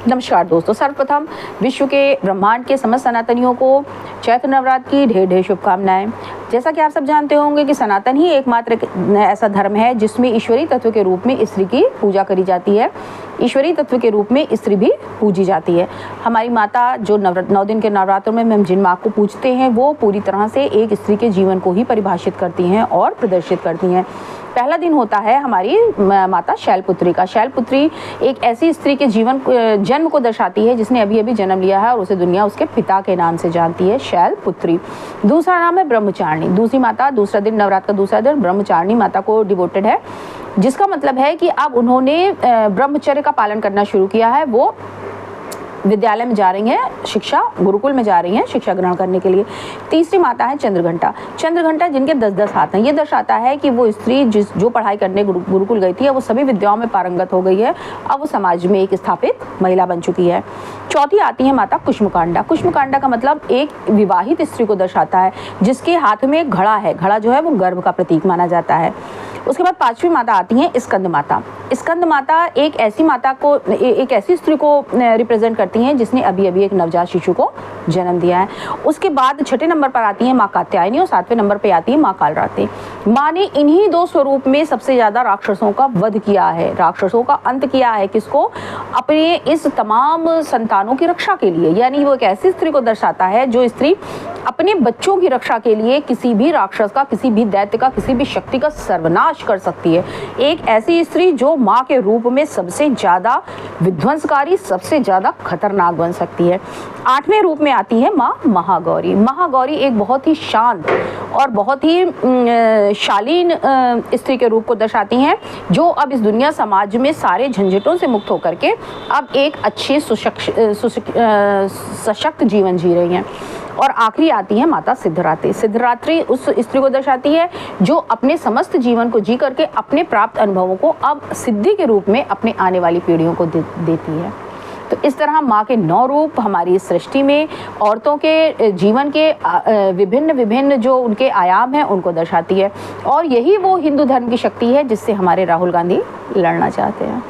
नमस्कार दोस्तों, सर्वप्रथम विश्व के ब्रह्मांड के समस्त सनातनियों को चैत्र नवरात्र की ढेर ढेर शुभकामनाएं। जैसा कि आप सब जानते होंगे कि सनातन ही एकमात्र ऐसा धर्म है जिसमें ईश्वरीय तत्व के रूप में स्त्री की पूजा करी जाती है। ईश्वरीय तत्व के रूप में स्त्री भी पूजी जाती है। हमारी माता जो 9 दिन के नवरात्रों में हम जिन माँ को पूजते हैं वो पूरी तरह से एक स्त्री के जीवन को ही परिभाषित करती हैं और प्रदर्शित करती हैं। पहला दिन होता है हमारी माता शैलपुत्री का। शैलपुत्री एक ऐसी स्त्री के जन्म को दर्शाती है जिसने अभी अभी जन्म लिया है और उसे दुनिया उसके पिता के नाम से जानती है, शैलपुत्री। दूसरा नाम है ब्रह्मचारिणी। दूसरी माता, दूसरा दिन, नवरात्र का दूसरा दिन ब्रह्मचारिणी माता को डिवोटेड है, जिसका मतलब है कि अब उन्होंने ब्रह्मचर्य का पालन करना शुरू किया है। वो विद्यालय में जा रही हैं, शिक्षा गुरुकुल में जा रही हैं शिक्षा ग्रहण करने के लिए। तीसरी माता है चंद्रघंटा। चंद्रघंटा जिनके 10-10 हाथ हैं। ये दर्शाता है कि वो स्त्री जो पढ़ाई करने गुरुकुल गई थी, वो सभी विद्याओं में पारंगत हो गई है। अब वो समाज में एक स्थापित महिला बन चुकी है। चौथी आती है माता कुष्मकांडा। कुष्मकांडा का मतलब एक विवाहित स्त्री को दर्शाता है जिसके हाथ में घड़ा है। घड़ा जो है वो गर्भ का प्रतीक माना जाता है। उसके बाद पांचवी माता आती है स्कंद माता। स्कंद माता एक ऐसी स्त्री को रिप्रेजेंट करती हैं जिसने अभी अभी एक नवजात शिशु को जन्म दिया है। उसके बाद छठे नंबर पर आती है माँ कात्यायनी और 7वें नंबर पर आती है माँ कालरात्रि। माँ ने इन्हीं 2 स्वरूप में सबसे ज्यादा राक्षसों का वध किया है, राक्षसों का अंत किया है। किसको? अपने इस तमाम संतानों की रक्षा के लिए। यानी वो एक ऐसी स्त्री को दर्शाता है जो स्त्री अपने बच्चों की रक्षा के लिए किसी भी राक्षस का, किसी भी दैत्य का, किसी भी शक्ति का सर्वनाश कर सकती है। एक ऐसी स्त्री जो माँ के रूप में सबसे ज्यादा विध्वंसकारी, सबसे ज्यादा खतरनाक बन सकती है। 8वें रूप में आती है माँ महागौरी। महागौरी एक बहुत ही शांत और बहुत ही शालीन स्त्री के रूप को दर्शाती हैं जो अब इस दुनिया समाज में सारे झंझटों से मुक्त होकर के अब एक अच्छे सशक्त जीवन जी रही हैं। और आखिरी आती है माता सिद्धरात्रि। सिद्धरात्रि उस स्त्री को दर्शाती है जो अपने समस्त जीवन को जी करके अपने प्राप्त अनुभवों को अब सिद्धि के रूप में अपने आने वाली पीढ़ियों को देती है। तो इस तरह माँ के 9 रूप हमारी सृष्टि में औरतों के जीवन के विभिन्न जो उनके आयाम हैं उनको दर्शाती है। और यही वो हिंदू धर्म की शक्ति है जिससे हमारे राहुल गांधी लड़ना चाहते हैं।